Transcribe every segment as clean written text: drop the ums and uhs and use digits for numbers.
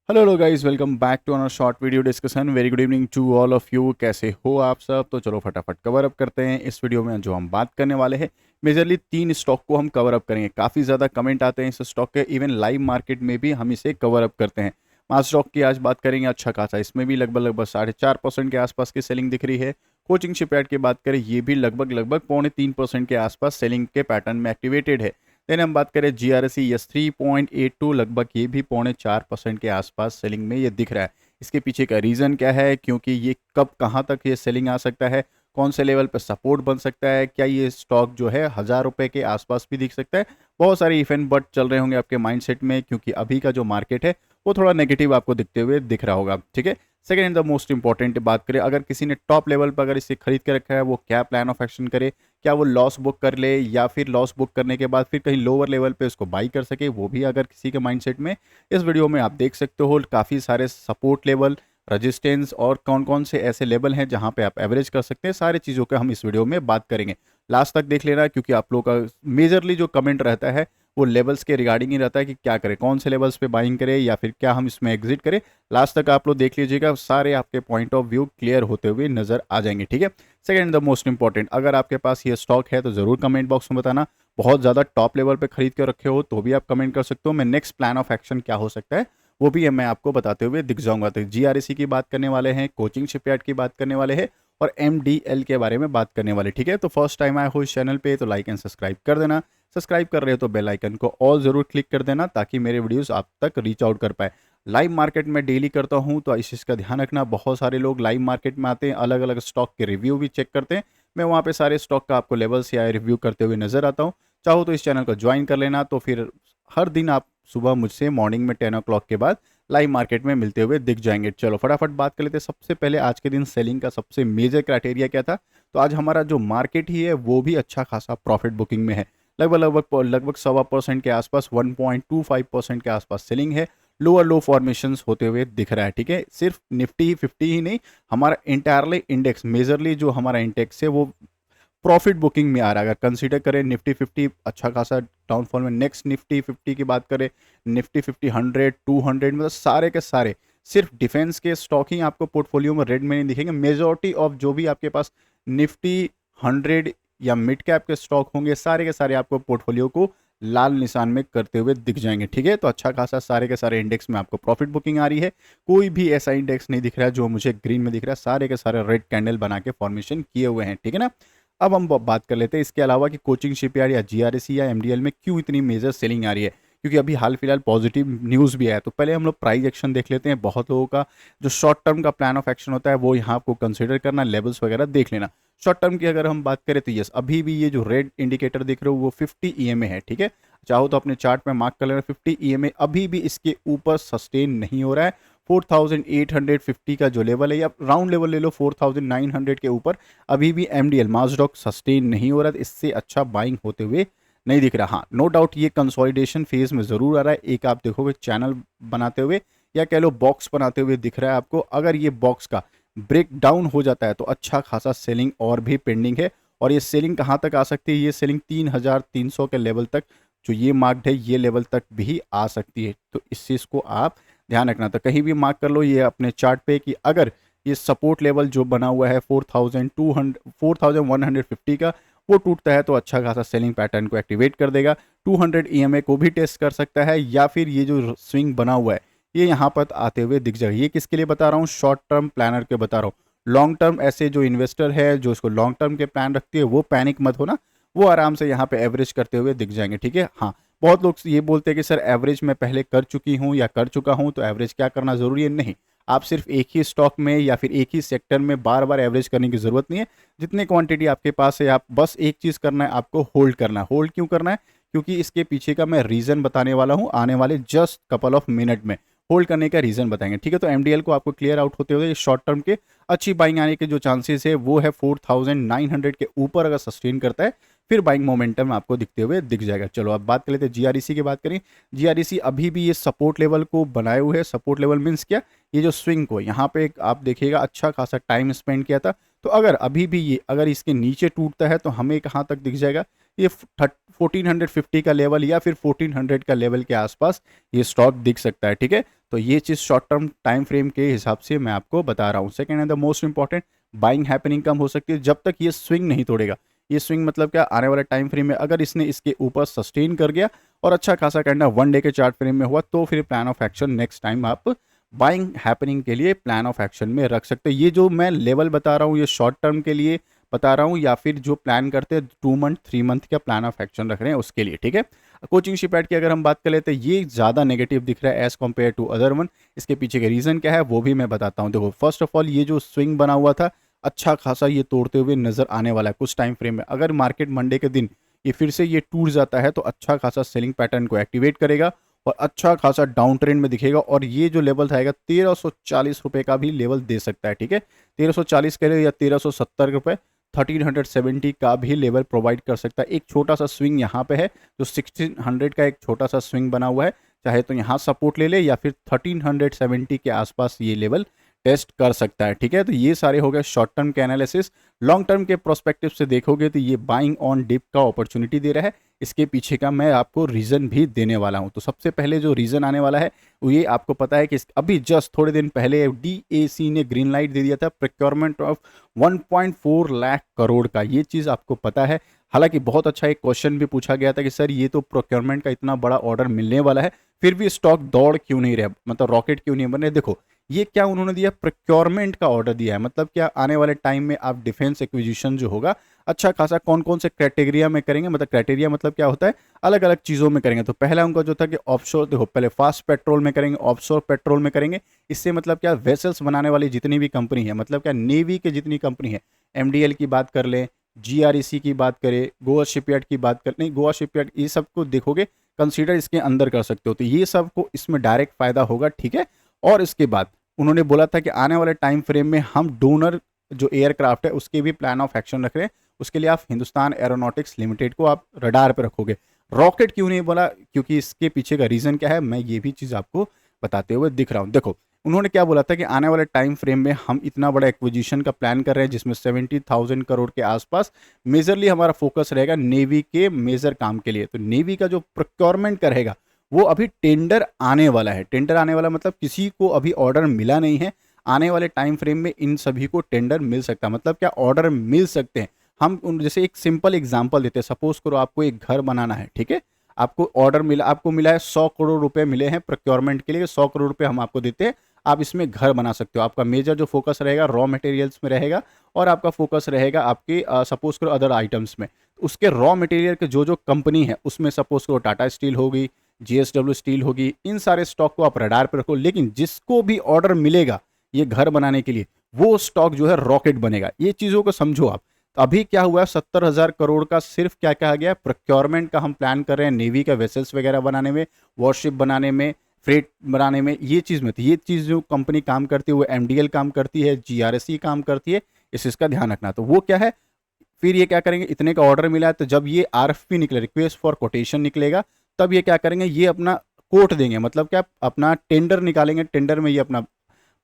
Hello guys, welcome back to another short video discussion. Very good evening to all of you. कैसे हो आप सब? तो चलो फटाफट कवर अप करते हैं। इस वीडियो में जो हम बात करने वाले हैं, मेजरली 3 स्टॉक को हम कवर अप करेंगे। काफ़ी ज़्यादा कमेंट आते हैं इस स्टॉक के, इवन लाइव मार्केट में भी हम इसे कवर अप करते हैं। मास स्टॉक की आज बात करेंगे। अच्छा खासा इसमें भी लगभग लगभग 4.5% के आसपास की सेलिंग दिख रही है। कोचिंग शिपयार्ड की बात करें, ये भी लगभग लगभग 2.25% के आसपास सेलिंग के पैटर्न में एक्टिवेटेड है। देन हम बात करें जीआरएसी, यस 3.82, लगभग ये भी 4.25% के आसपास सेलिंग में ये दिख रहा है। इसके पीछे का रीज़न क्या है, क्योंकि ये कब कहाँ तक ये सेलिंग आ सकता है, कौन से लेवल पर सपोर्ट बन सकता है, क्या ये स्टॉक जो है 1000 रुपये के आसपास भी दिख सकता है। बहुत सारे इफ एंड बट चल रहे होंगे आपके माइंडसेट में, क्योंकि अभी का जो मार्केट है वो थोड़ा नेगेटिव आपको दिखते हुए दिख रहा होगा। ठीक है। Second and the most important बात करें, अगर किसी ने टॉप लेवल पर अगर इसे खरीद के रखा है, वो क्या प्लान ऑफ एक्शन करे। क्या वो लॉस बुक कर ले, या फिर लॉस बुक करने के बाद फिर कहीं लोअर लेवल पे उसको बाई कर सके, वो भी अगर किसी के माइंडसेट में, इस वीडियो में आप देख सकते हो। काफ़ी सारे सपोर्ट लेवल, रजिस्टेंस और कौन कौन से ऐसे लेवल हैं जहां पे आप एवरेज कर सकते हैं, सारी चीज़ों का हम इस वीडियो में बात करेंगे। लास्ट तक देख लेना, क्योंकि आप लोगों का मेजरली जो कमेंट रहता है वो लेवल्स के रिगार्डिंग ही रहता है कि क्या करें, कौन से लेवल्स पे बाइंग करें, या फिर क्या हम इसमें एग्जिट करें। लास्ट तक आप लोग देख लीजिएगा, सारे आपके पॉइंट ऑफ व्यू क्लियर होते हुए नजर आ जाएंगे। ठीक है। सेकेंड द मोस्ट इंपॉर्टेंट, अगर आपके पास ये स्टॉक है तो ज़रूर कमेंट बॉक्स में बताना। बहुत ज़्यादा टॉप लेवल पे खरीद के रखे हो तो भी आप कमेंट कर सकते हो। मैं नेक्स्ट प्लान ऑफ एक्शन क्या हो सकता है वो भी मैं आपको बताते हुए दिख जाऊंगा। तो जीआरएसी की बात करने वाले हैं, कोचिंग शिपयार्ड की बात करने वाले हैं, और एमडीएल के बारे में बात करने वाले। ठीक है। तो फर्स्ट टाइम आए हो इस चैनल पे तो लाइक एंड सब्सक्राइब कर देना। सब्सक्राइब कर रहे हो तो बेल आइकन को ऑल ज़रूर क्लिक कर देना, ताकि मेरे वीडियोस आप तक रीच आउट कर पाए। लाइव मार्केट में डेली करता हूं, तो इस चीज़ का ध्यान रखना। बहुत सारे लोग लाइव मार्केट में आते हैं, अलग अलग स्टॉक के रिव्यू भी चेक करते हैं। मैं वहाँ पे सारे स्टॉक का आपको लेवल्स या रिव्यू करते हुए नजर आता हूँ। चाहो तो इस चैनल को ज्वाइन कर लेना, तो फिर हर दिन आप सुबह मुझसे मॉर्निंग में 10 o'clock के बाद लाइव मार्केट में मिलते हुए दिख जाएंगे। चलो फटाफट बात कर लेते हैं। सबसे पहले आज के दिन सेलिंग का सबसे मेजर क्राइटेरिया क्या था। तो आज हमारा जो मार्केट ही है वो भी अच्छा खासा प्रॉफिट बुकिंग में है। लगभग लगभग लगभग 1.25% के आसपास, 1.25% के आसपास सेलिंग है। लोअर लो फॉर्मेशंस होते हुए दिख रहा है। ठीक है। सिर्फ निफ्टी 50 ही नहीं, हमारा इंटायरली इंडेक्स, मेजरली जो हमारा इंडेक्स है वो प्रॉफिट बुकिंग में आ रहा है। अगर कंसीडर करें निफ्टी 50 अच्छा खासा डाउनफॉल में, नेक्स्ट निफ्टी 50 की बात करें, निफ्टी 50 100 200, मतलब सारे के सारे सिर्फ डिफेंस के स्टॉक ही आपको पोर्टफोलियो में रेड में नहीं दिखेंगे। मेजॉरिटी ऑफ जो भी आपके पास निफ्टी 100 या मिड कैप के स्टॉक होंगे, सारे के सारे आपको पोर्टफोलियो को लाल निशान में करते हुए दिख जाएंगे। ठीक है। तो अच्छा खासा सारे के सारे इंडेक्स में आपको प्रॉफिट बुकिंग आ रही है। कोई भी ऐसा इंडेक्स नहीं दिख रहा है जो मुझे ग्रीन में दिख रहा है, सारे के सारे रेड कैंडल बना के फॉर्मेशन किए हुए हैं। ठीक है ना। अब हम बात कर लेते हैं इसके अलावा कि कोचिंग शिपयार्ड या जीआरएसी या एमडीएल में क्यों इतनी मेजर सेलिंग आ रही है, क्योंकि अभी हाल फिलहाल पॉजिटिव न्यूज़ भी आया। तो पहले हम लोग प्राइस एक्शन देख लेते हैं। बहुत लोगों का जो शॉर्ट टर्म का प्लान ऑफ एक्शन होता है वो यहाँ आपको कंसिडर करना, लेवल्स वगैरह देख लेना। शॉर्ट टर्म की अगर हम बात करें तो यस, अभी भी ये जो रेड इंडिकेटर दिख रहे हो वो 50 ईएमए है। ठीक है। चाहो तो अपने चार्ट में मार्क कर लेना। 50 ईएमए अभी भी इसके ऊपर सस्टेन नहीं हो रहा है। 4850 का जो लेवल है, या राउंड लेवल ले लो 4900 के ऊपर, अभी भी एमडीएल मासडॉक सस्टेन नहीं हो रहा है। इससे अच्छा बाइंग होते हुए नहीं दिख रहा। हाँ, नो डाउट ये कंसोलिडेशन फेज में ज़रूर आ रहा है। एक आप देखोगे चैनल बनाते हुए, या कह लो बॉक्स बनाते हुए दिख रहा है आपको। अगर ये बॉक्स का ब्रेक डाउन हो जाता है तो अच्छा खासा सेलिंग और भी पेंडिंग है। और ये सेलिंग कहाँ तक आ सकती है? ये सेलिंग 3300 के लेवल तक, जो ये मार्क्ड है, ये लेवल तक भी आ सकती है। तो इस चीज़ को आप ध्यान रखना। तो कहीं भी मार्क कर लो ये अपने चार्ट पे, कि अगर ये सपोर्ट लेवल जो बना हुआ है 4150 का, वो टूटता है तो अच्छा खासा सेलिंग पैटर्न को एक्टिवेट कर देगा। 200 ईएमए को भी टेस्ट कर सकता है, या फिर ये जो स्विंग बना हुआ है ये यहाँ पर आते हुए दिख जाएगा। ये किसके लिए बता रहा हूँ? शॉर्ट टर्म प्लानर के बता रहा हूँ। लॉन्ग टर्म ऐसे जो इन्वेस्टर है, जो इसको लॉन्ग टर्म के प्लान रखती है, वो पैनिक मत होना, वो आराम से यहाँ पे एवरेज करते हुए दिख जाएंगे। ठीक है। हाँ, बहुत लोग ये बोलते हैं कि सर एवरेज मैं पहले कर चुकी हूँ या कर चुका हूँ, तो एवरेज क्या करना ज़रूरी है? नहीं, आप सिर्फ एक ही स्टॉक में या फिर एक ही सेक्टर में बार बार एवरेज करने की ज़रूरत नहीं है। जितने क्वांटिटी आपके पास है, आप बस एक चीज़ करना है, आपको होल्ड करना है। होल्ड क्यों करना है? क्योंकि इसके पीछे का मैं रीज़न बताने वाला हूँ आने वाले जस्ट कपल ऑफ मिनट में। होल्ड करने का रीज़न बताएंगे। ठीक है। तो एमडीएल को आपको क्लियर आउट होते हुए शॉर्ट टर्म के अच्छी बाइंग आने के जो चांसेस है वो है 4900 के ऊपर अगर सस्टेन करता है, फिर बाइंग मोमेंटम आपको दिखते हुए दिख जाएगा। चलो अब बात कर लेते हैं जीआरईसी की बात करें। जीआरईसी अभी भी ये सपोर्ट लेवल को बनाए हुए है। सपोर्ट लेवल मीन्स क्या? ये जो स्विंग को यहाँ पे आप देखिएगा अच्छा खासा टाइम स्पेंड किया था, तो अगर अभी भी ये अगर इसके नीचे टूटता है तो हमें कहाँ तक दिख जाएगा, ये 1450 का लेवल या फिर 1400 का लेवल के आसपास ये स्टॉक दिख सकता है, ठीक है। तो ये चीज़ शॉर्ट टर्म टाइम फ्रेम के हिसाब से मैं आपको बता रहा हूँ। Second and the most important, buying happening कम हो सकती है जब तक ये स्विंग नहीं तोड़ेगा। ये स्विंग मतलब क्या, आने वाले टाइम फ्रेम में अगर इसने इसके ऊपर सस्टेन कर गया और अच्छा खासा करना 1 डे के चार्ट फ्रेम में हुआ, तो फिर plan of action next time आप बाइंग हैपनिंग के लिए प्लान ऑफ एक्शन में रख सकते हैं। ये जो मैं लेवल बता रहा हूँ ये शॉर्ट टर्म के लिए बता रहा हूँ, या फिर जो प्लान करते हैं 2 मंथ 3 मंथ का प्लान ऑफ एक्शन रख रहे हैं उसके लिए, ठीक है। कोचिंग शिपयार्ड की अगर हम बात कर लेते हैं, ये ज़्यादा नेगेटिव दिख रहा है as compare to other one. इसके पीछे के रीज़न क्या है वो भी मैं बताता हूँ। देखो, फर्स्ट ऑफ ऑल ये जो स्विंग बना हुआ था अच्छा खासा ये तोड़ते हुए नजर आने वाला है कुछ टाइम फ्रेम में। अगर मार्केट मंडे के दिन ये फिर से ये टूट जाता है तो अच्छा खासा सेलिंग पैटर्न को एक्टिवेट करेगा और अच्छा खासा डाउन ट्रेंड में दिखेगा, और ये जो लेवल रहेगा 1340 रुपये का भी लेवल दे सकता है, ठीक है। 1340 कह रहे या 1370 रुपये, 1370 का भी लेवल प्रोवाइड कर सकता है। एक छोटा सा स्विंग यहाँ पे है जो 1600 का एक छोटा सा स्विंग बना हुआ है, चाहे तो यहाँ सपोर्ट ले ले या फिर 1370 के आसपास ये लेवल टेस्ट कर सकता है, ठीक है। तो ये सारे हो गए शॉर्ट टर्म के एनालिसिस। लॉन्ग टर्म के प्रोस्पेक्टिव से देखोगे तो ये बाइंग ऑन डिप का अपॉर्चुनिटी दे रहा है। इसके पीछे का मैं आपको रीज़न भी देने वाला हूं। तो सबसे पहले जो रीज़न आने वाला है वो ये आपको पता है कि अभी जस्ट थोड़े दिन पहले DAC ने ग्रीन लाइट दे दिया था प्रोक्योरमेंट ऑफ 1.4 लाख करोड़ का। ये चीज़ आपको पता है। हालांकि बहुत अच्छा एक क्वेश्चन भी पूछा गया था कि सर ये तो प्रोक्योरमेंट का इतना बड़ा ऑर्डर मिलने वाला है, फिर भी स्टॉक दौड़ क्यों नहीं रहा, मतलब रॉकेट क्यों नहीं बन रहे। देखो, ये क्या उन्होंने दिया, प्रोक्योरमेंट का ऑर्डर दिया है। मतलब क्या, आने वाले टाइम में आप डिफेंस एक्विजिशन जो होगा अच्छा खासा कौन कौन से क्राइटेरिया में करेंगे, मतलब क्राइटेरिया मतलब क्या होता है, अलग अलग चीज़ों में करेंगे। तो पहला उनका जो था कि ऑफशोर, देखो पहले फास्ट पेट्रोल में करेंगे, ऑफशोर पेट्रोल में करेंगे। इससे मतलब क्या, वेसल्स बनाने वाली जितनी भी कंपनी है, मतलब क्या नेवी के जितनी कंपनी है, MDL की बात कर लें, GREC की बात करें, गोवा शिपयार्ड की बात कर, नहीं गोवा शिपयार्ड, ये सबको देखोगे कंसीडर इसके अंदर कर सकते हो। तो ये सबको इसमें डायरेक्ट फायदा होगा, ठीक है। और इसके बाद उन्होंने बोला था कि आने वाले टाइम फ्रेम में हम डोनर जो एयरक्राफ्ट है उसके भी प्लान ऑफ एक्शन रख रहे हैं। उसके लिए आप हिंदुस्तान एरोनॉटिक्स लिमिटेड को आप रडार पे रखोगे। रॉकेट क्यों नहीं बोला, क्योंकि इसके पीछे का रीज़न क्या है मैं ये भी चीज़ आपको बताते हुए दिख रहा हूँ। देखो, उन्होंने क्या बोला था कि आने वाले टाइम फ्रेम में हम इतना बड़ा एक्विजिशन का प्लान कर रहे हैं जिसमें 70,000 करोड़ के आसपास मेजरली हमारा फोकस रहेगा नेवी के मेजर काम के लिए। तो नेवी का जो प्रोक्योरमेंट का रहेगा वो अभी टेंडर आने वाला है। टेंडर आने वाला मतलब किसी को अभी ऑर्डर मिला नहीं है, आने वाले टाइम फ्रेम में इन सभी को टेंडर मिल सकता है। मतलब क्या, ऑर्डर मिल सकते हैं। हम जैसे एक सिंपल एग्जांपल देते हैं, सपोज करो आपको एक घर बनाना है, ठीक है। आपको ऑर्डर मिला, आपको मिला है 100 करोड़ रुपए मिले हैं प्रोक्योरमेंट के लिए, 100 करोड़ रुपए हम आपको देते हैं, आप इसमें घर बना सकते हो। आपका मेजर जो फोकस रहेगा रॉ मटेरियल्स में रहेगा और आपका फोकस रहेगा आपके सपोज करो अदर आइटम्स में। उसके रॉ मटेरियल के जो जो कंपनी है उसमें सपोज करो टाटा स्टील होगी, JSW स्टील होगी, इन सारे स्टॉक को आप रडार पर रखो। लेकिन जिसको भी ऑर्डर मिलेगा ये घर बनाने के लिए वो स्टॉक जो है रॉकेट बनेगा। ये चीज़ों को समझो आप। तो अभी क्या हुआ है, 70,000 करोड़ का सिर्फ क्या कहा गया, प्रोक्योरमेंट का हम प्लान कर रहे हैं नेवी का वेसल्स वगैरह बनाने में, वॉरशिप बनाने में, फ्रेट बनाने में, ये चीज़ में। तो ये चीज़ जो कंपनी काम करती है वो MDL काम करती है, GRSE काम करती है, इस इसका ध्यान रखना। तो वो क्या है, फिर ये क्या करेंगे, इतने का ऑर्डर मिला है तो जब ये RFP निकले, रिक्वेस्ट फॉर कोटेशन निकलेगा, तब ये क्या करेंगे, ये अपना कोट देंगे, मतलब क्या अपना टेंडर निकालेंगे। टेंडर में ये अपना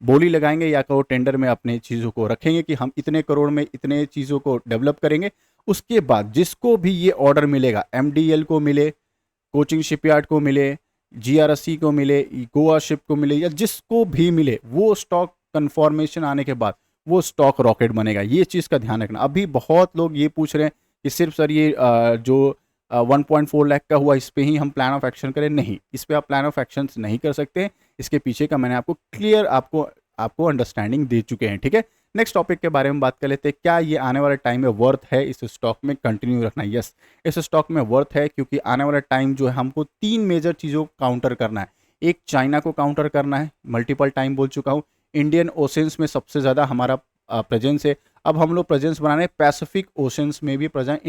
बोली लगाएंगे या कहो टेंडर में अपने चीज़ों को रखेंगे कि हम इतने करोड़ में इतने चीज़ों को डेवलप करेंगे। उसके बाद जिसको भी ये ऑर्डर मिलेगा, MDL को मिले, कोचिंग शिपयार्ड को मिले, GRSE को मिले, गोवा शिप को मिले, या जिसको भी मिले, वो स्टॉक कन्फर्मेशन आने के बाद वो स्टॉक रॉकेट बनेगा। ये चीज़ का ध्यान रखना। अभी बहुत लोग ये पूछ रहे हैं कि सिर्फ सर ये जो 1.4 लाख का हुआ इस पे ही हम प्लान ऑफ एक्शन करें। नहीं, इस पे आप प्लान ऑफ एक्शन नहीं कर सकते। इसके पीछे का मैंने आपको क्लियर आपको अंडरस्टैंडिंग दे चुके हैं, ठीक है। नेक्स्ट टॉपिक के बारे में बात कर लेते हैं। क्या ये आने वाले टाइम में वर्थ है इस स्टॉक में कंटिन्यू रखना? यस, इस स्टॉक में वर्थ है, क्योंकि आने वाला टाइम जो है हमको 3 मेजर चीज़ों को काउंटर करना है। एक, चाइना को काउंटर करना है, मल्टीपल टाइम बोल चुका हूँ। इंडियन ओशंस में सबसे ज़्यादा हमारा प्रेजेंस है। अब हम लोग प्रेजेंस बनाने पैसिफिक ओशंस में भी प्रेजेंस,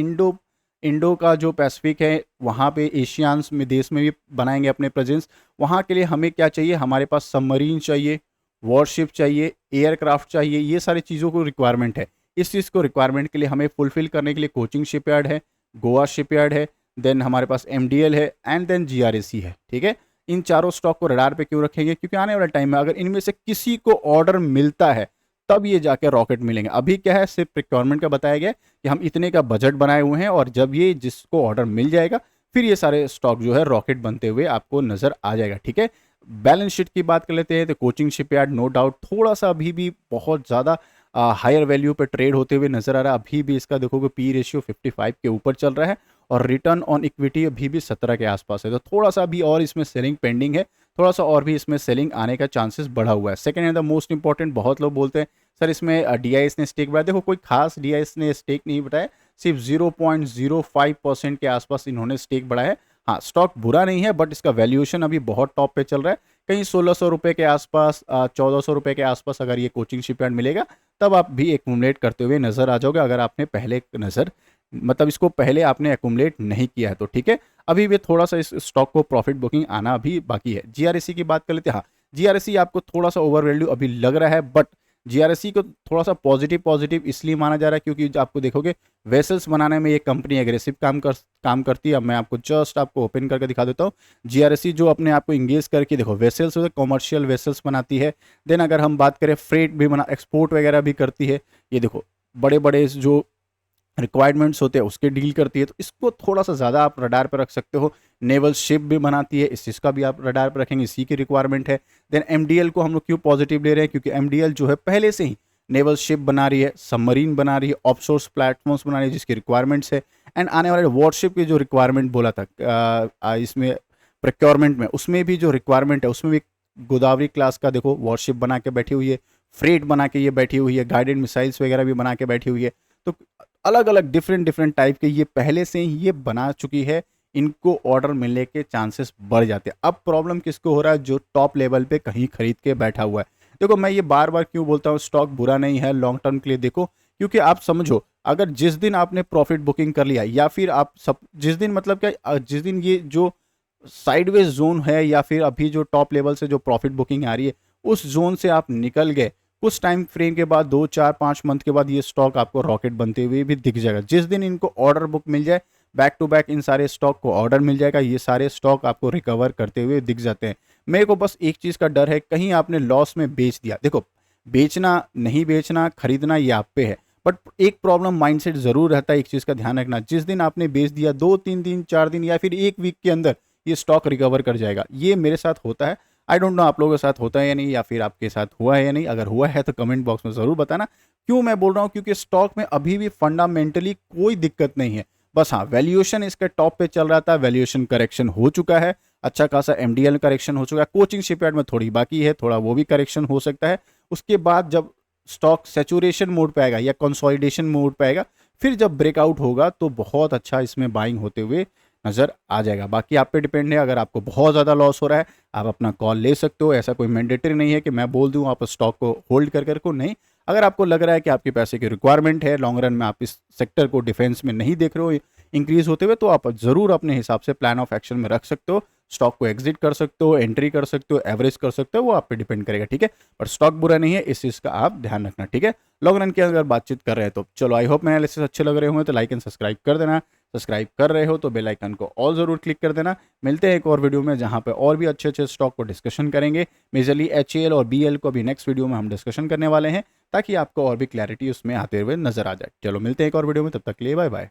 इंडो का जो पैसिफिक है वहाँ पे एशियान्स में देश में भी बनाएंगे अपने प्रेजेंस। वहाँ के लिए हमें क्या चाहिए, हमारे पास सबमरीन चाहिए, वॉरशिप चाहिए, एयरक्राफ्ट चाहिए, ये सारी चीज़ों को रिक्वायरमेंट है। इस चीज़ को रिक्वायरमेंट के लिए हमें फुलफिल करने के लिए कोचिंग शिपयार्ड है, गोवा शिपयार्ड है, देन हमारे पास MDL है एंड देन GRSE है, ठीक है। इन चारों स्टॉक को रडार पे क्यों रखेंगे, क्योंकि आने वाले टाइम में अगर इनमें से किसी को ऑर्डर मिलता है तब ये जाके रॉकेट मिलेंगे। अभी क्या है, सिर्फ रिक्वायरमेंट का बताया गया कि हम इतने का बजट बनाए हुए हैं और जब ये जिसको ऑर्डर मिल जाएगा फिर ये सारे स्टॉक जो है रॉकेट बनते हुए आपको नजर आ जाएगा। ठीक है, बैलेंस शीट की बात कर लेते हैं तो कोचिंग शिपयार्ड नो डाउट थोड़ा सा अभी भी बहुत ज़्यादा हायर वैल्यू पे ट्रेड होते हुए नजर आ रहा है। अभी भी इसका देखोगे पी रेशियो 55 के ऊपर चल रहा है और रिटर्न ऑन इक्विटी अभी भी 17 के आसपास है। तो थोड़ा सा अभी और इसमें सेलिंग पेंडिंग है, थोड़ा सा और भी इसमें सेलिंग आने का चांसेस बढ़ा हुआ है। Second and the most important, बहुत लोग बोलते हैं सर इसमें डीआईएस ने स्टेक बढ़ाया। देखो कोई खास डीआईएस ने स्टेक नहीं बढ़ाया, सिर्फ 0.05% के आसपास इन्होंने स्टेक बढ़ाया है। हाँ, स्टॉक बुरा नहीं है बट इसका वैल्यूएशन अभी बहुत टॉप पे चल रहा है, कहीं 1600 रुपये के आसपास, 1400 रुपये के आसपास अगर ये कोचिंग शिपयार्ड मिलेगा तब आप भी एक्यूमुलेट करते हुए नजर आ जाओगे, अगर आपने पहले नज़र मतलब इसको पहले आपने एक्यूमुलेट नहीं किया है तो। ठीक है, अभी भी थोड़ा सा इस स्टॉक को प्रॉफिट बुकिंग आना अभी बाकी है। जीआरएससी की बात कर लेते हैं। हाँ, जीआरएससी आपको थोड़ा सा ओवर वैल्यू अभी लग रहा है बट जीआरएससी को थोड़ा सा पॉजिटिव इसलिए माना जा रहा है क्योंकि आपको देखोगे वेसल्स बनाने में ये कंपनी एग्रेसिव काम करती है। अब मैं आपको जस्ट आपको ओपन करके दिखा देता हूँ। जीआरएससी जो अपने आप को इंगेज करके देखो वेसल्स कॉमर्शियल वेसल्स बनाती है। देन अगर हम बात करें फ्रेट भी एक्सपोर्ट वगैरह भी करती है। ये देखो बड़े बड़े जो रिक्वायरमेंट्स होते हैं उसके डील करती है, तो इसको थोड़ा सा ज़्यादा आप रडार पर रख सकते हो। नेवल शिप भी बनाती है, इस चीज़ का भी आप रडार पर रखेंगे, इसी की रिक्वायरमेंट है। देन एमडीएल को हम लोग क्यों पॉजिटिव ले रहे हैं, क्योंकि एमडीएल जो है पहले से ही नेवल शिप बना रही है, सबमरीन बना रही है, ऑफशोर्स प्लेटफॉर्म्स बना रही है जिसकी रिक्वायरमेंट्स है। एंड आने वाले वॉरशिप की जो रिक्वायरमेंट बोला था इसमें प्रोक्योरमेंट में, उसमें भी जो रिक्वायरमेंट है उसमें भी गोदावरी क्लास का देखो वॉरशिप बना के बैठी हुई है, फ्रेट बना के ये बैठी हुई है, गाइडेड मिसाइल्स वगैरह भी बना के बैठी हुई है। तो अलग अलग डिफरेंट टाइप के ये पहले से ही ये बना चुकी है, इनको ऑर्डर मिलने के चांसेस बढ़ जाते हैं। अब प्रॉब्लम किसको हो रहा है, जो टॉप लेवल पे कहीं खरीद के बैठा हुआ है। देखो मैं ये बार बार क्यों बोलता हूँ स्टॉक बुरा नहीं है लॉन्ग टर्म के लिए, देखो क्योंकि आप समझो अगर जिस दिन आपने प्रॉफिट बुकिंग कर लिया या फिर आप सब जिस दिन मतलब क्या जिस दिन ये जो साइडवेज जोन है या फिर अभी जो टॉप लेवल से जो प्रॉफिट बुकिंग आ रही है उस जोन से आप निकल गए, कुछ टाइम फ्रेम के बाद 2 4 5 मंथ के बाद ये स्टॉक आपको रॉकेट बनते हुए भी दिख जाएगा। जिस दिन इनको ऑर्डर बुक मिल जाए बैक टू बैक इन सारे स्टॉक को ऑर्डर मिल जाएगा, ये सारे स्टॉक आपको रिकवर करते हुए दिख जाते हैं। मेरे को बस एक चीज़ का डर है कहीं आपने लॉस में बेच दिया। देखो बेचना नहीं बेचना खरीदना ये आप पे है, बट एक प्रॉब्लम माइंडसेट जरूर रहता है, एक चीज़ का ध्यान रखना, जिस दिन आपने बेच दिया 2-3 दिन 4 दिन या फिर 1 वीक के अंदर ये स्टॉक रिकवर कर जाएगा। ये मेरे साथ होता है, आई डोंट नो आप लोगों के साथ होता है या नहीं, या फिर आपके साथ हुआ है या नहीं। अगर हुआ है तो कमेंट बॉक्स में ज़रूर बताना। क्यों मैं बोल रहा हूँ, क्योंकि स्टॉक में अभी भी फंडामेंटली कोई दिक्कत नहीं है, बस हाँ वैल्यूएशन इसके टॉप पे चल रहा था, वैल्यूएशन करेक्शन हो चुका है, अच्छा खासा एमडीएल करेक्शन हो चुका है, कोचिंग शिपयार्ड में थोड़ी बाकी है, थोड़ा वो भी करेक्शन हो सकता है। उसके बाद जब स्टॉक सैचुरेशन मोड पे आएगा या कंसोलिडेशन मोड पे आएगा, फिर जब ब्रेकआउट होगा तो बहुत अच्छा इसमें बाइंग होते हुए नज़र आ जाएगा। बाकी आप पे डिपेंड है, अगर आपको बहुत ज़्यादा लॉस हो रहा है आप अपना कॉल ले सकते हो, ऐसा कोई मैंडेटरी नहीं है कि मैं बोल दूं आप स्टॉक को होल्ड कर को नहीं। अगर आपको लग रहा है कि आपके पैसे की रिक्वायरमेंट है, लॉन्ग रन में आप इस सेक्टर को डिफेंस में नहीं देख रहे हो इंक्रीज होते हुए, तो आप ज़रूर अपने हिसाब से प्लान ऑफ एक्शन में रख सकते हो, स्टॉक को एग्जिट कर सकते हो, एंट्री कर सकते हो, एवरेज कर सकते हो, वो आप पे डिपेंड करेगा। ठीक है, पर स्टॉक बुरा नहीं है, इस चीज़ का आप ध्यान रखना। ठीक है, लॉन्ग रन की अगर बातचीत कर रहे हैं तो चलो, आई होप मेरे एनालिसिस अच्छे लग रहे होंगे तो लाइक एंड सब्सक्राइब कर देना। सब्सक्राइब कर रहे हो तो बेल आइकन को ऑल ज़रूर क्लिक कर देना। मिलते हैं एक और वीडियो में जहां पे और भी अच्छे अच्छे स्टॉक को डिस्कशन करेंगे। मेजरली HAL और BL को अभी नेक्स्ट वीडियो में हम डिस्कशन करने वाले हैं, ताकि आपको और भी क्लैरिटी उसमें आते हुए नजर आ जाए। चलो मिलते हैं एक और वीडियो में, तब तक के लिए बाय बाय।